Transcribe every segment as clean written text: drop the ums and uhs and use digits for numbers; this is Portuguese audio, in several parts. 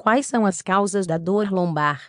Quais são as causas da dor lombar?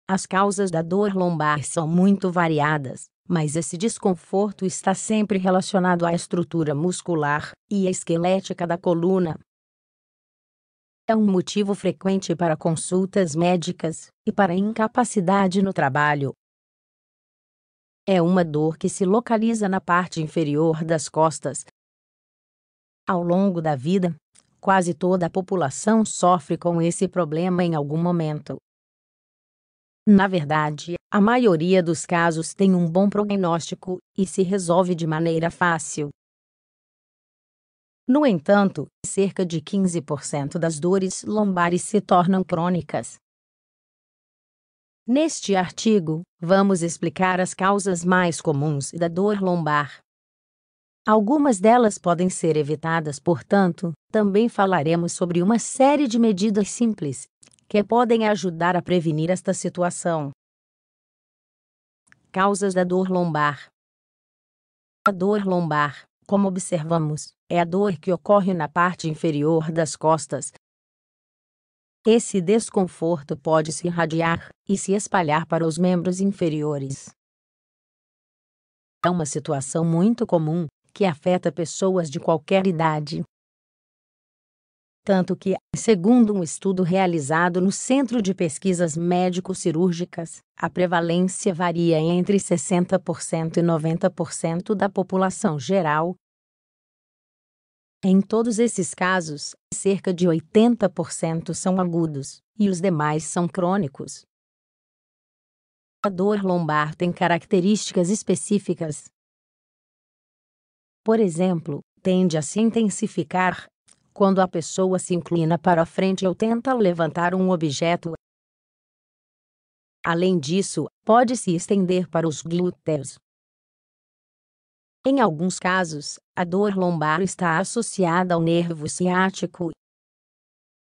As causas da dor lombar são muito variadas, mas esse desconforto está sempre relacionado à estrutura muscular e esquelética da coluna. É um motivo frequente para consultas médicas e para incapacidade no trabalho. É uma dor que se localiza na parte inferior das costas. Ao longo da vida, quase toda a população sofre com esse problema em algum momento. Na verdade, a maioria dos casos tem um bom prognóstico e se resolve de maneira fácil. No entanto, cerca de 15% das dores lombares se tornam crônicas. Neste artigo, vamos explicar as causas mais comuns da dor lombar. Algumas delas podem ser evitadas, portanto, também falaremos sobre uma série de medidas simples que podem ajudar a prevenir esta situação. Causas da dor lombar. A dor lombar, como observamos, é a dor que ocorre na parte inferior das costas. Esse desconforto pode se irradiar e se espalhar para os membros inferiores. É uma situação muito comum que afeta pessoas de qualquer idade. Tanto que, segundo um estudo realizado no Centro de Pesquisas Médico-Cirúrgicas, a prevalência varia entre 60% e 90% da população geral. Em todos esses casos, cerca de 80% são agudos, e os demais são crônicos. A dor lombar tem características específicas. Por exemplo, tende a se intensificar quando a pessoa se inclina para a frente ou tenta levantar um objeto. Além disso, pode se estender para os glúteos. Em alguns casos, a dor lombar está associada ao nervo ciático.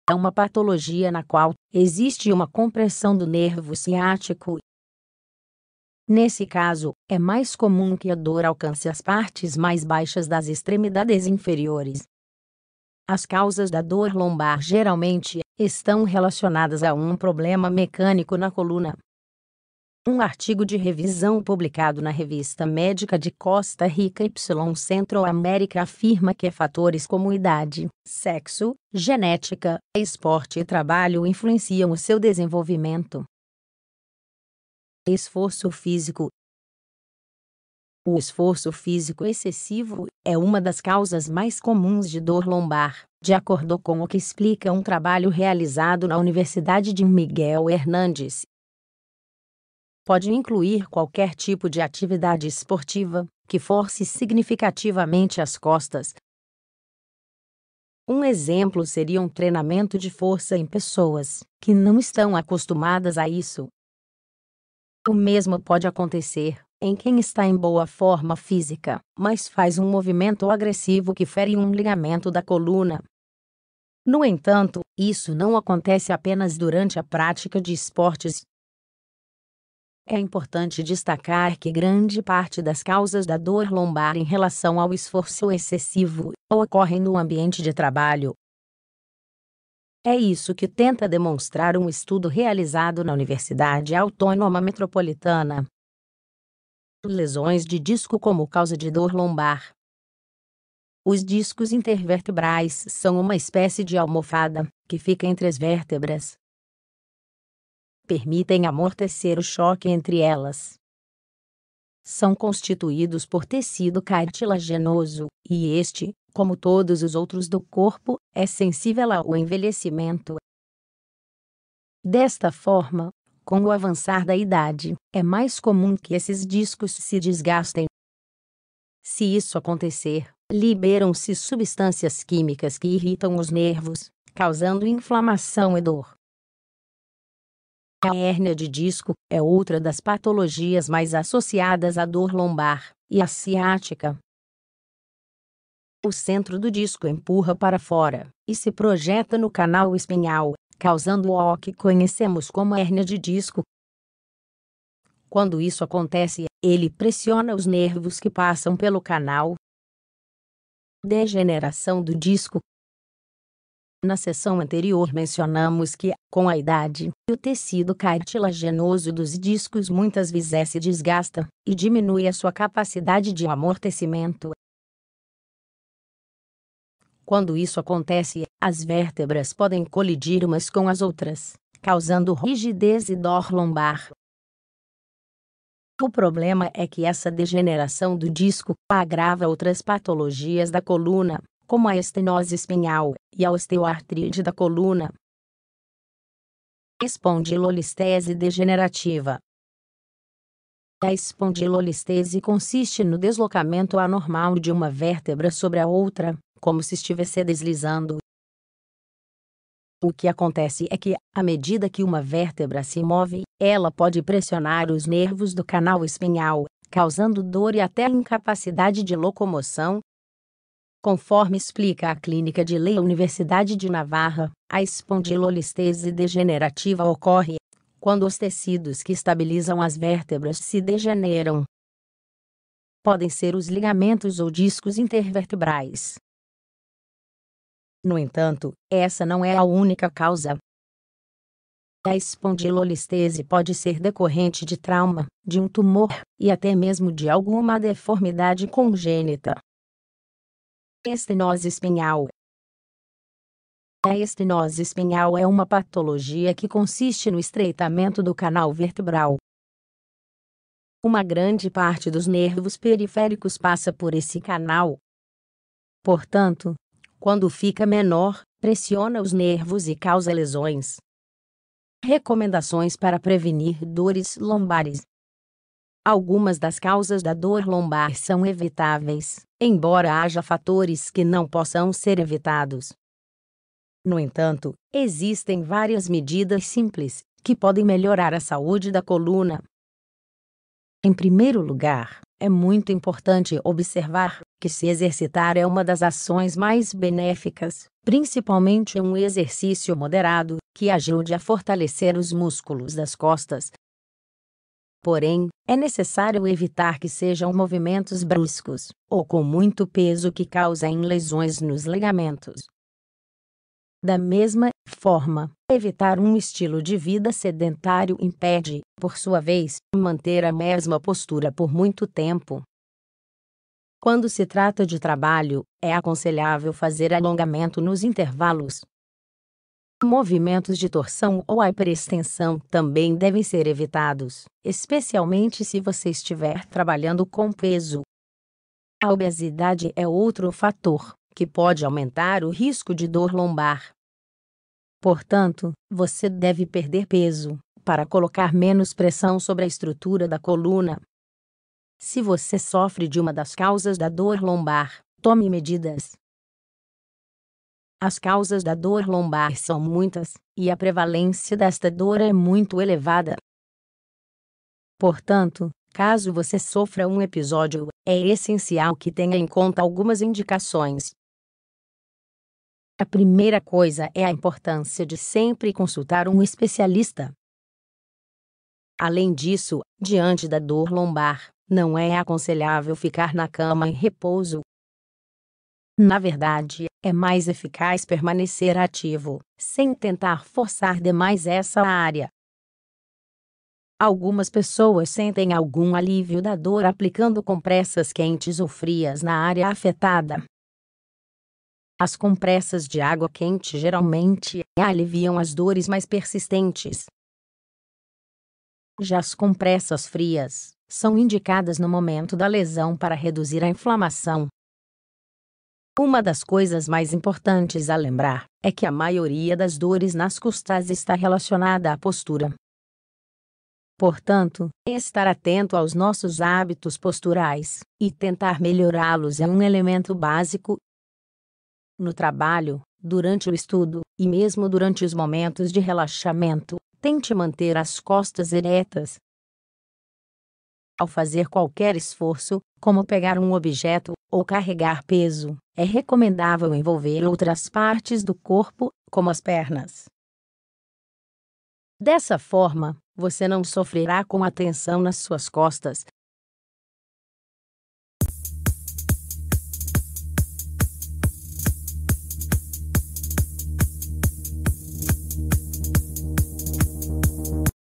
É uma patologia na qual existe uma compressão do nervo ciático. Nesse caso, é mais comum que a dor alcance as partes mais baixas das extremidades inferiores. As causas da dor lombar geralmente estão relacionadas a um problema mecânico na coluna. Um artigo de revisão publicado na Revista Médica de Costa Rica y Central América afirma que fatores como idade, sexo, genética, esporte e trabalho influenciam o seu desenvolvimento. Esforço físico. O esforço físico excessivo é uma das causas mais comuns de dor lombar, de acordo com o que explica um trabalho realizado na Universidade de Miguel Hernández. Pode incluir qualquer tipo de atividade esportiva que force significativamente as costas. Um exemplo seria um treinamento de força em pessoas que não estão acostumadas a isso. O mesmo pode acontecer em quem está em boa forma física, mas faz um movimento agressivo que fere um ligamento da coluna. No entanto, isso não acontece apenas durante a prática de esportes. É importante destacar que grande parte das causas da dor lombar em relação ao esforço excessivo ocorrem no ambiente de trabalho. É isso que tenta demonstrar um estudo realizado na Universidade Autônoma Metropolitana. Lesões de disco como causa de dor lombar. Os discos intervertebrais são uma espécie de almofada que fica entre as vértebras. Permitem amortecer o choque entre elas. São constituídos por tecido cartilaginoso, e este, como todos os outros do corpo, é sensível ao envelhecimento. Desta forma, com o avançar da idade, é mais comum que esses discos se desgastem. Se isso acontecer, liberam-se substâncias químicas que irritam os nervos, causando inflamação e dor. A hérnia de disco é outra das patologias mais associadas à dor lombar e à ciática. O centro do disco empurra para fora e se projeta no canal espinhal, causando o que conhecemos como hérnia de disco. Quando isso acontece, ele pressiona os nervos que passam pelo canal. Degeneração do disco. Na sessão anterior mencionamos que, com a idade, o tecido cartilaginoso dos discos muitas vezes se desgasta e diminui a sua capacidade de amortecimento. Quando isso acontece, as vértebras podem colidir umas com as outras, causando rigidez e dor lombar. O problema é que essa degeneração do disco agrava outras patologias da coluna, como a estenose espinhal e a osteoartrite da coluna. Espondilolistese degenerativa. A espondilolistese consiste no deslocamento anormal de uma vértebra sobre a outra, como se estivesse deslizando. O que acontece é que, à medida que uma vértebra se move, ela pode pressionar os nervos do canal espinhal, causando dor e até incapacidade de locomoção. Conforme explica a Clínica de Lei da Universidade de Navarra, a espondilolistese degenerativa ocorre quando os tecidos que estabilizam as vértebras se degeneram. Podem ser os ligamentos ou discos intervertebrais. No entanto, essa não é a única causa. A espondilolistese pode ser decorrente de trauma, de um tumor e até mesmo de alguma deformidade congênita. Estenose espinhal. A estenose espinhal é uma patologia que consiste no estreitamento do canal vertebral. Uma grande parte dos nervos periféricos passa por esse canal. Portanto, quando fica menor, pressiona os nervos e causa lesões. Recomendações para prevenir dores lombares. Algumas das causas da dor lombar são evitáveis, embora haja fatores que não possam ser evitados. No entanto, existem várias medidas simples que podem melhorar a saúde da coluna. Em primeiro lugar, é muito importante observar que se exercitar é uma das ações mais benéficas, principalmente um exercício moderado, que ajude a fortalecer os músculos das costas. Porém, é necessário evitar que sejam movimentos bruscos, ou com muito peso que causem lesões nos ligamentos. Da mesma forma, evitar um estilo de vida sedentário impede, por sua vez, manter a mesma postura por muito tempo. Quando se trata de trabalho, é aconselhável fazer alongamento nos intervalos. Movimentos de torção ou hiperextensão também devem ser evitados, especialmente se você estiver trabalhando com peso. A obesidade é outro fator que pode aumentar o risco de dor lombar. Portanto, você deve perder peso para colocar menos pressão sobre a estrutura da coluna. Se você sofre de uma das causas da dor lombar, tome medidas. As causas da dor lombar são muitas, e a prevalência desta dor é muito elevada. Portanto, caso você sofra um episódio, é essencial que tenha em conta algumas indicações. A primeira coisa é a importância de sempre consultar um especialista. Além disso, diante da dor lombar, não é aconselhável ficar na cama em repouso. Na verdade, é mais eficaz permanecer ativo, sem tentar forçar demais essa área. Algumas pessoas sentem algum alívio da dor aplicando compressas quentes ou frias na área afetada. As compressas de água quente geralmente aliviam as dores mais persistentes. Já as compressas frias são indicadas no momento da lesão para reduzir a inflamação. Uma das coisas mais importantes a lembrar é que a maioria das dores nas costas está relacionada à postura. Portanto, estar atento aos nossos hábitos posturais e tentar melhorá-los é um elemento básico. No trabalho, durante o estudo, e mesmo durante os momentos de relaxamento, tente manter as costas eretas. Ao fazer qualquer esforço, como pegar um objeto ou carregar peso, é recomendável envolver outras partes do corpo, como as pernas. Dessa forma, você não sofrerá com a tensão nas suas costas